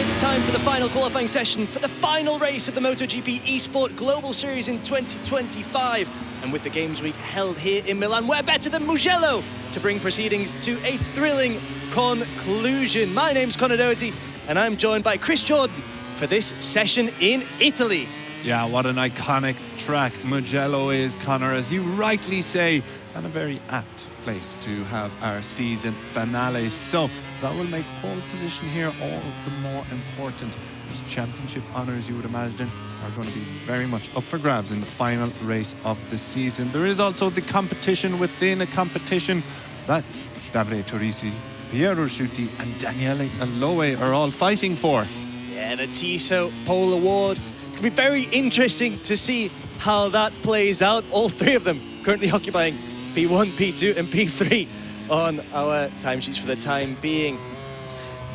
it's time for the final qualifying session for the final race of the MotoGP eSport Global Series in 2025. And with the Games Week held here in Milan, where better than Mugello to bring proceedings to a thrilling conclusion. My name's Conor Doherty, and I'm joined by Chris Jordan for this session in Italy. Yeah, what an iconic track Mugello is, Conor, as you rightly say, and a very apt place to have our season finale. So that will make pole position here all the more important, as championship honours, you would imagine, are going to be very much up for grabs in the final race of the season. There is also the competition within a competition that Davide Teresi, Piero Sciuti and Daniele Aloe are all fighting for. Yeah, the Tissot Pole Award. It's going to be very interesting to see how that plays out. All three of them currently occupying P1, P2 and P3 on our timesheets for the time being.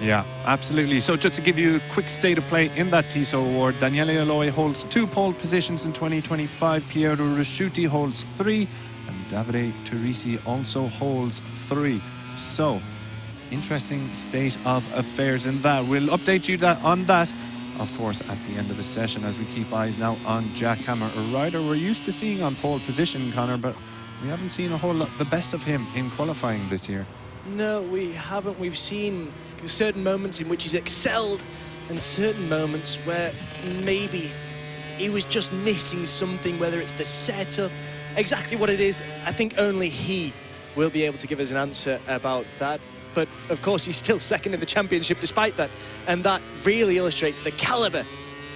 Yeah, absolutely. So just to give you a quick state of play in that Tissot Award, Daniele Aloe holds 2 pole positions in 2025, Piero Sciuti holds 3, and Davide Teresi also holds 3. So, interesting state of affairs in that. We'll update you on that, of course, at the end of the session, as we keep eyes now on Jackhammer, a rider we're used to seeing on pole position, Conor, but we haven't seen a whole lot the best of him in qualifying this year. No, we haven't. We've seen certain moments in which he's excelled and certain moments where maybe he was just missing something, whether it's the setup, exactly what it is. I think only he will be able to give us an answer about that. But of course, he's still second in the championship despite that. And that really illustrates the caliber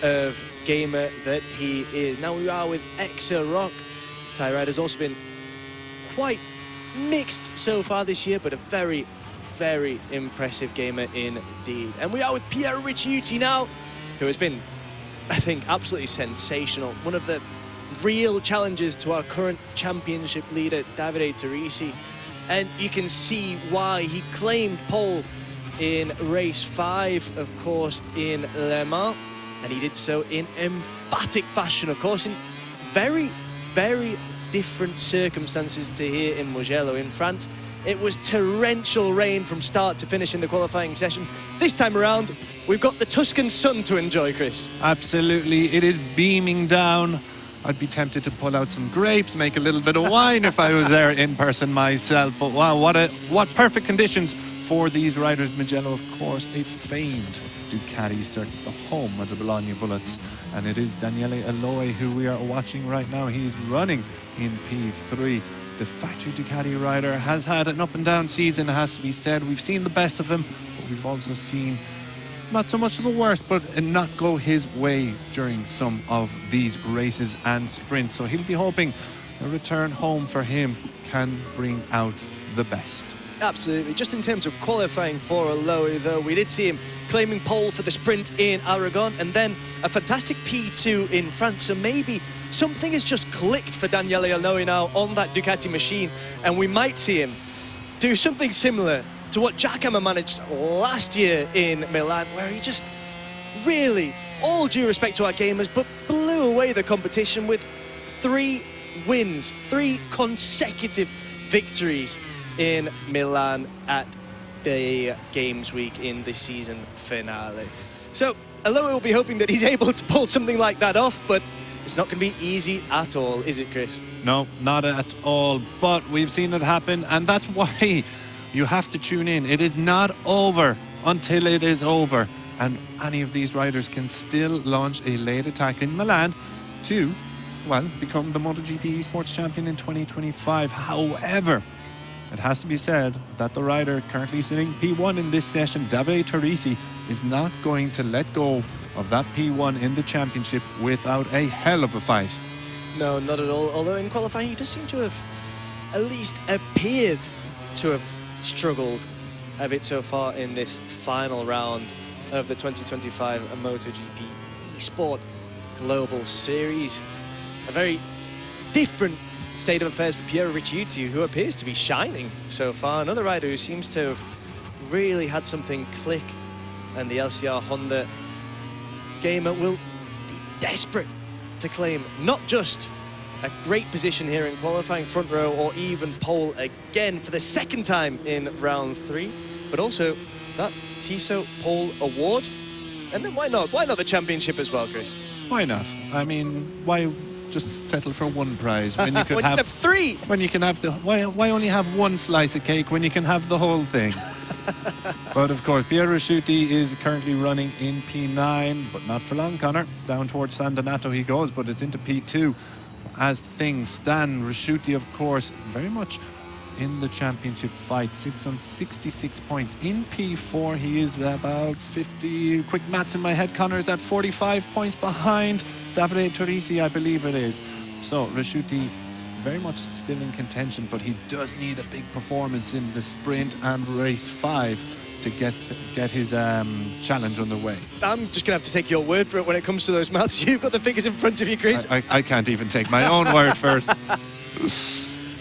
of gamer that he is. Now we are with Exa Rock. Thai rider's also been quite mixed so far this year, but a very, very impressive gamer indeed. And we are with Piero Sciuti now, who has been, I think, absolutely sensational. One of the real challenges to our current championship leader, Davide Teresi. And you can see why he claimed pole in race 5, of course, in Le Mans. And he did so in emphatic fashion, of course, in very, very different circumstances to here in Mugello in France. It was torrential rain from start to finish in the qualifying session. This time around, we've got the Tuscan sun to enjoy, Chris. Absolutely, it is beaming down. I'd be tempted to pull out some grapes, make a little bit of wine if I was there in person myself. But wow, what perfect conditions for these riders. Mugello, of course, a famed Ducati circuit, the home of the Bologna Bullets. And it is Daniele Aloe who we are watching right now. He is running in P3. The factory Ducati rider has had an up and down season, it has to be said. We've seen the best of him, but we've also seen not so much of the worst, but not go his way during some of these races and sprints. So he'll be hoping a return home for him can bring out the best. Absolutely. Just in terms of qualifying for Aloe, though, we did see him claiming pole for the sprint in Aragon and then a fantastic P2 in France. So maybe something has just clicked for Daniele Aloe now on that Ducati machine, and we might see him do something similar to what Jackhammer managed last year in Milan, where he just really, all due respect to our gamers, but blew away the competition with 3 wins, 3 consecutive victories in Milan at the Games Week in the season finale. So Aloe will be hoping that he's able to pull something like that off, but it's not going to be easy at all, is it, Chris? No, not at all, but we've seen it happen, and that's why you have to tune in. It is not over until it is over, and any of these riders can still launch a late attack in Milan to, well, become the MotoGP eSports champion in 2025. However, it has to be said that the rider currently sitting P1 in this session, Davide Teresi, is not going to let go of that P1 in the championship without a hell of a fight. No, not at all. Although in qualifying, he does seem to have at least appeared to have struggled a bit so far in this final round of the 2025 MotoGP eSport Global Series. A very different state of affairs for Piero Sciuti, who appears to be shining so far. Another rider who seems to have really had something click, and the LCR Honda gamer will be desperate to claim not just a great position here in qualifying, front row, or even pole again for the second time in round 3, but also that Tissot Pole Award. And then why not? Why not the championship as well, Chris? Why not? I mean, why just settle for one prize when you could when have, you have 3? When you can have why only have one slice of cake when you can have the whole thing? But of course, Pier Rasciuti is currently running in P9, but not for long, Connor. Down towards San Donato he goes, but it's into P2 as things stand. Rasciuti, of course, very much in the championship fight, sits on 66 points. In P4, he is about 50. Quick maths in my head, Connor is at 45 points behind Davide Teresi, I believe it is. So Rasciuti very much still in contention, but he does need a big performance in the sprint and race 5 to get his challenge underway. I'm just going to have to take your word for it when it comes to those maths. You've got the figures in front of you, Chris. I can't even take my own word first.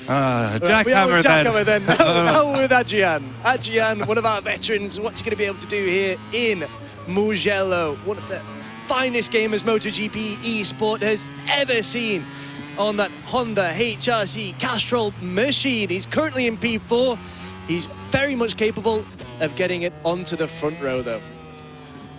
Jackhammer then. Now we're with Adrian. Adrian, one of our veterans. What's he going to be able to do here in Mugello? One of the finest gamers MotoGP eSport has ever seen on that Honda HRC Castrol machine. He's currently in P4. He's very much capable of getting it onto the front row, though.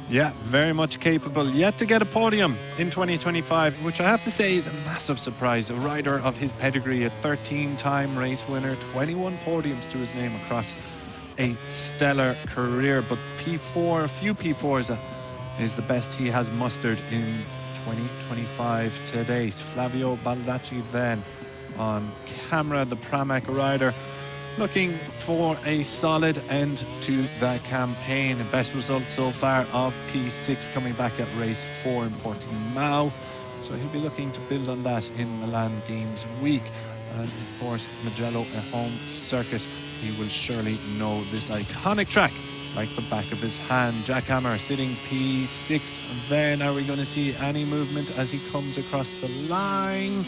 Yeah, very much capable. Yet to get a podium in 2025, which I have to say is a massive surprise. A rider of his pedigree, a 13-time race winner, 21 podiums to his name across a stellar career. But P4, a few P4s is the best he has mustered in 2025 to date. Flavio Baldacci then on camera, the Pramac rider, looking for a solid end to the campaign. The best result so far of P6, coming back at race 4 in Portimao. So he'll be looking to build on that in Milan Games Week. And of course, Mugello, a home circuit. He will surely know this iconic track like the back of his hand. Jackhammer sitting P6. Then are we going to see any movement as he comes across the line?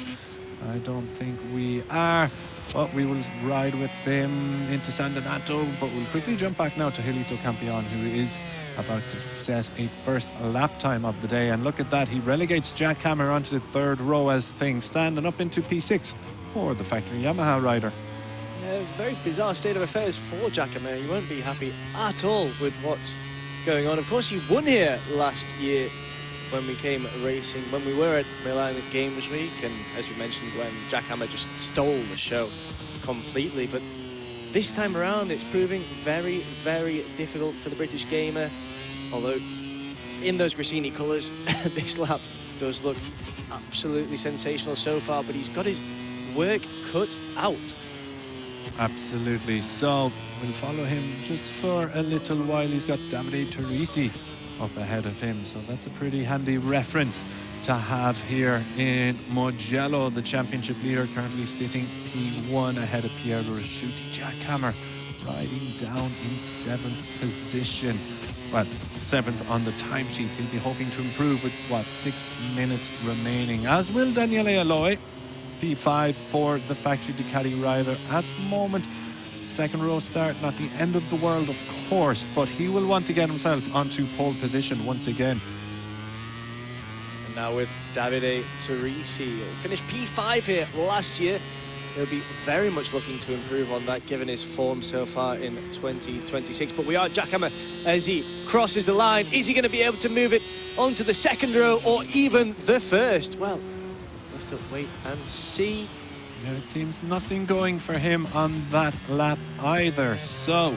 I don't think we are. But we will ride with him into San Donato, but we'll quickly jump back now to Hilito Campion, who is about to set a first lap time of the day. And look at that, he relegates Jackhammer onto the 3rd row as things stand, and up into P6 for the factory Yamaha rider. Yeah, it was a very bizarre state of affairs for Jackhammer. You won't be happy at all with what's going on. Of course, he won here last year when we came racing, when we were at Milan Games Week, and as you mentioned, when Jackhammer just stole the show completely. But this time around, it's proving very, very difficult for the British gamer. Although, in those Grassini colours, this lap does look absolutely sensational so far, but he's got his work cut out. Absolutely. So we'll follow him just for a little while. He's got Davide Teresi up ahead of him, so that's a pretty handy reference to have here in Mugello. The championship leader currently sitting P1 ahead of Pier Rasciuti. Jackhammer riding down in 7th position. Well, 7th on the timesheets. He'll be hoping to improve with, 6 minutes remaining, as will Daniele Aloy. P5 for the factory Ducati rider at the moment. 2nd row start, not the end of the world, of course, but he will want to get himself onto pole position once again. And now with Davide Teresi, finished P5 here last year. He'll be very much looking to improve on that, given his form so far in 2026. But we are Jackhammer as he crosses the line. Is he going to be able to move it onto the 2nd row or even the 1st? Well, we'll have to wait and see. Yeah, it seems nothing going for him on that lap either. So,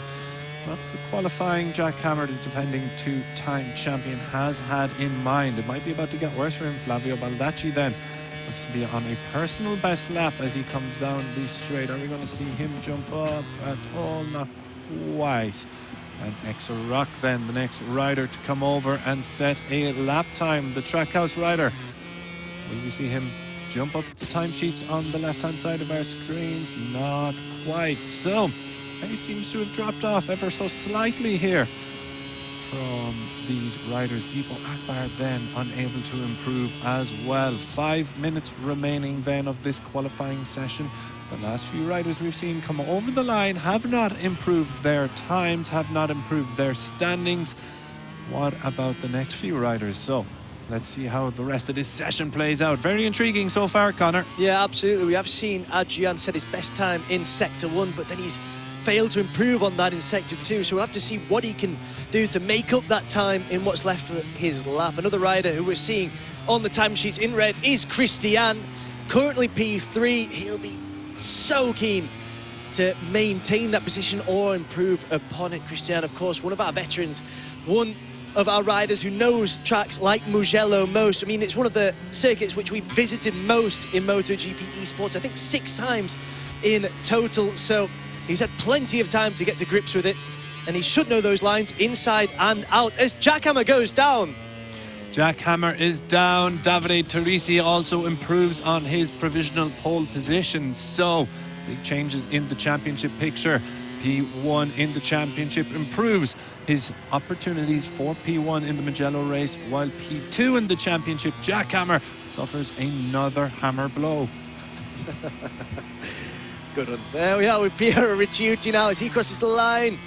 what the qualifying Jackhammer, the defending 2-time champion, has had in mind. It might be about to get worse for him. Flavio Baldacci then looks to be on a personal best lap as he comes down the straight. Are we going to see him jump up at all? Not quite. And Exo Rock then, the next rider to come over and set a lap time. The Trackhouse rider. Will we see him jump up the timesheets on the left-hand side of our screens? Not quite. So, pace seems to have dropped off ever so slightly here from these riders. Deepo Akbar then unable to improve as well. 5 minutes remaining then of this qualifying session. The last few riders we've seen come over the line have not improved their times, have not improved their standings. What about the next few riders? So, let's see how the rest of this session plays out. Very intriguing so far, Connor. Yeah, absolutely. We have seen Adrian set his best time in Sector 1, but then he's failed to improve on that in Sector 2, so we'll have to see what he can do to make up that time in what's left of his lap. Another rider who we're seeing on the timesheets in red is Christian, currently P3. He'll be so keen to maintain that position or improve upon it. Christian, of course, one of our veterans, one of our riders who knows tracks like Mugello most. I mean, it's one of the circuits which we visited most in MotoGP eSport, I think 6 times in total. So he's had plenty of time to get to grips with it, and he should know those lines inside and out as Jackhammer goes down. Jackhammer is down. Davide Teresi also improves on his provisional pole position. So big changes in the championship picture. P1 in the championship improves his opportunities for P1 in the Mugello race, while P2 in the championship, Jackhammer, suffers another hammer blow. Good one. There we are with Piero Ricciuti now as he crosses the line.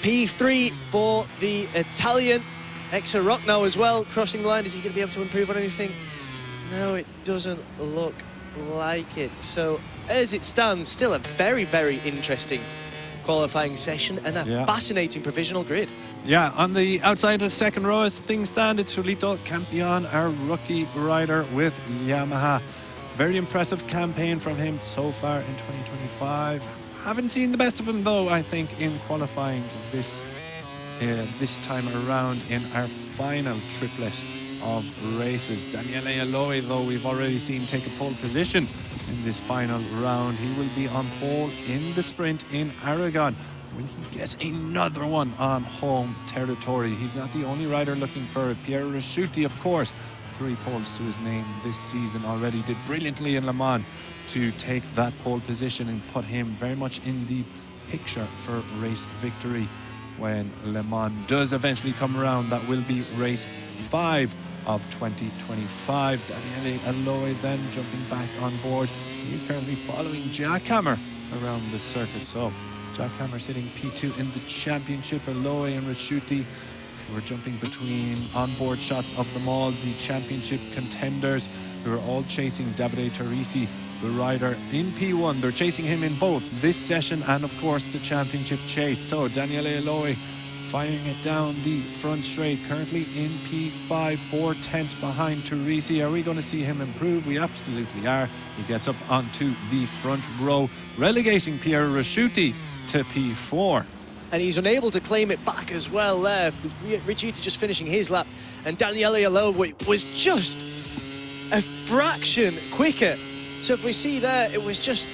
P3 for the Italian. Ex-Rock now as well, crossing the line. Is he going to be able to improve on anything? No, it doesn't look like it. So as it stands, still a very, very interesting qualifying session and a fascinating provisional grid. Yeah, on the outside of the second row as things stand, it's Julito Campion, our rookie rider with Yamaha. Very impressive campaign from him so far in 2025. Haven't seen the best of him though, I think, in qualifying this time around in our final triplet of races. Daniele Eloy, though, we've already seen take a pole position in this final round. He will be on pole in the sprint in Aragon. Will he get another one on home territory? He's not the only rider looking for it. Piero Ricciuti, of course, 3 poles to his name this season already. Did brilliantly in Le Mans to take that pole position and put him very much in the picture for race victory when Le Mans does eventually come around. That will be race 5 of 2025. Daniele Eloy then jumping back on board. He's currently following Jackhammer around the circuit. So Jackhammer sitting P2 in the championship. Eloy and Ricciuti, we're jumping between onboard shots of them all. The championship contenders who are all chasing Davide Teresi, the rider in P1. They're chasing him in both this session and of course the championship chase. So Daniele Eloy firing it down the front straight, currently in P5, 4/10 behind Teresi. Are we going to see him improve? We absolutely are. He gets up onto the front row, relegating Piero Ricciuti to P4. And he's unable to claim it back as well there. Ricciuti just finishing his lap, and Daniele Eloy was just a fraction quicker. So if we see there, it was just,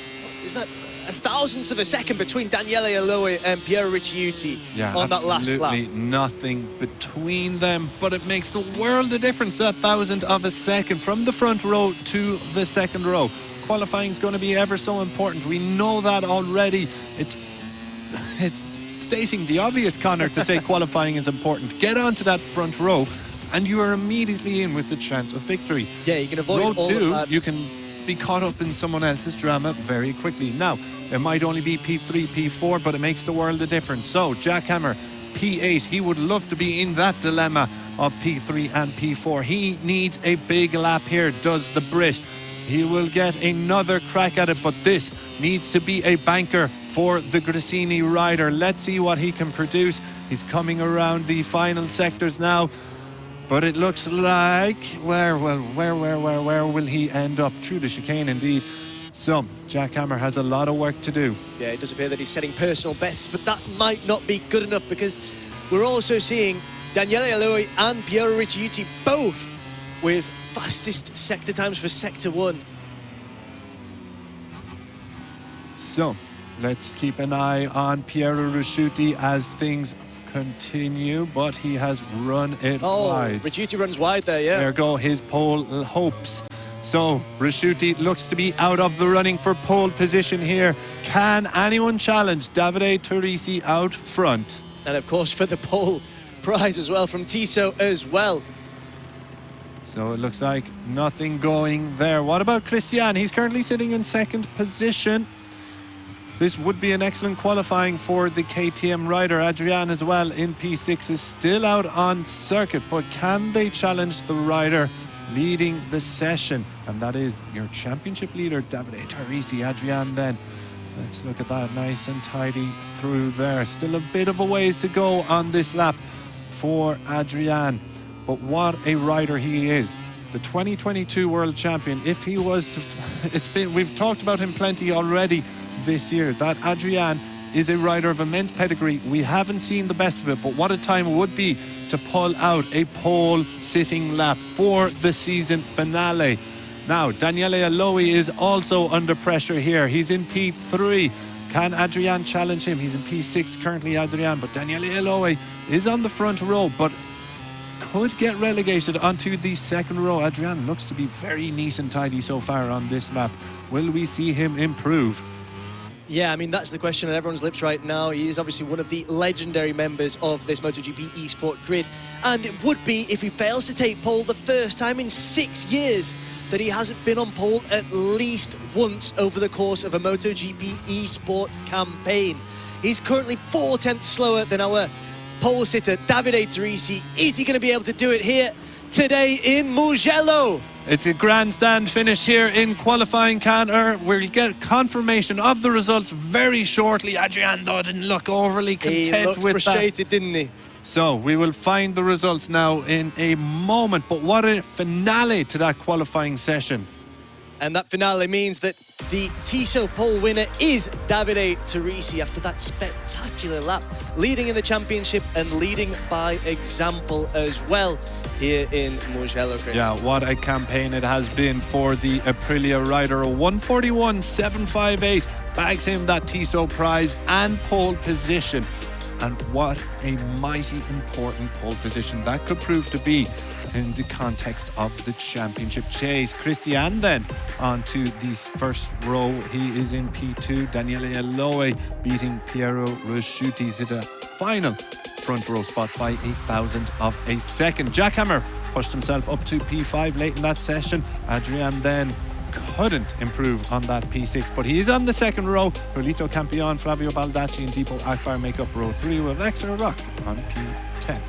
is that a thousandth of a second between Daniele Eloy and Piero Ricciuti on that last lap. Absolutely nothing between them, but it makes the world of difference, that thousandth of a second from the front row to the second row. Qualifying is going to be ever so important. We know that already. It's stating the obvious, Connor, to say qualifying is important. Get onto that front row and you are immediately in with the chance of victory. Yeah, you can avoid row all 2, of that. You can be caught up in someone else's drama very quickly. Now, it might only be P3, P4, but it makes the world of difference. So, Jackhammer, P8, he would love to be in that dilemma of P3 and P4. He needs a big lap here, does the Brit. He will get another crack at it, but this needs to be a banker for the Gresini rider. Let's see what he can produce. He's coming around the final sectors now. But it looks like, where will he end up? Through the chicane, indeed. So, Jackhammer has a lot of work to do. Yeah, it does appear that he's setting personal bests, but that might not be good enough because we're also seeing Daniele Eloy and Piero Ricciuti both with fastest sector times for Sector 1. So, let's keep an eye on Piero Ricciuti as things continue, but he has run it wide. Ricciuti runs wide there, yeah. There go his pole hopes. So Ricciuti looks to be out of the running for pole position here. Can anyone challenge Davide Teresi out front? And of course for the pole prize as well from Tissot as well. So it looks like nothing going there. What about Christian? He's currently sitting in second position. This would be an excellent qualifying for the KTM rider. Adrian as well in P6 is still out on circuit, but can they challenge the rider leading the session? And that is your championship leader, Davide Teresi. Adrian then Let's look at that, nice and tidy through there. Still a bit of a ways to go on this lap for Adrian, but what a rider he is. The 2022 world champion. If he was to, we've talked about him plenty already this year. That Adrian is a rider of immense pedigree. We haven't seen the best of it, but what a time it would be to pull out a pole sitting lap for the season finale. Now, Daniele Aloe is also under pressure here. He's in P3. Can Adrian challenge him? He's in P6 currently, Adrian, but Daniele Aloe is on the front row, but could get relegated onto the second row. Adrian looks to be very neat and tidy so far on this lap. Will we see him improve? Yeah, I mean, that's the question on everyone's lips right now. He is obviously one of the legendary members of this MotoGP eSport grid, and it would be, if he fails to take pole, the first time in 6 years that he hasn't been on pole at least once over the course of a MotoGP eSport campaign. He's currently 4/10 slower than our pole sitter, Davide Teresi. Is he going to be able to do it here today in Mugello? It's a grandstand finish here in qualifying canter. We'll get confirmation of the results very shortly. Adrian, though, didn't look overly content he looked with frustrated, that. didn't he? So we will find the results now in a moment. But what a finale to that qualifying session. And that finale means that the Tissot pole winner is Davide Teresi after that spectacular lap, leading in the championship and leading by example as well here in Mugello, Chris. Yeah, what a campaign it has been for the Aprilia rider. 141.758 bags him that Tissot prize and pole position. And what a mighty important pole position that could prove to be in the context of the championship chase. Christian then onto the first row. He is in P2. Daniele Aloe beating Piero Rusciuti to the final front row spot by 1,000 of a second. Jackhammer pushed himself up to P5 late in that session. Adrian then couldn't improve on that P6, but he's on the second row. Rolito Campion, Flavio Baldacci and Deepo Akbar make up row 3 with Vector Rock on P10.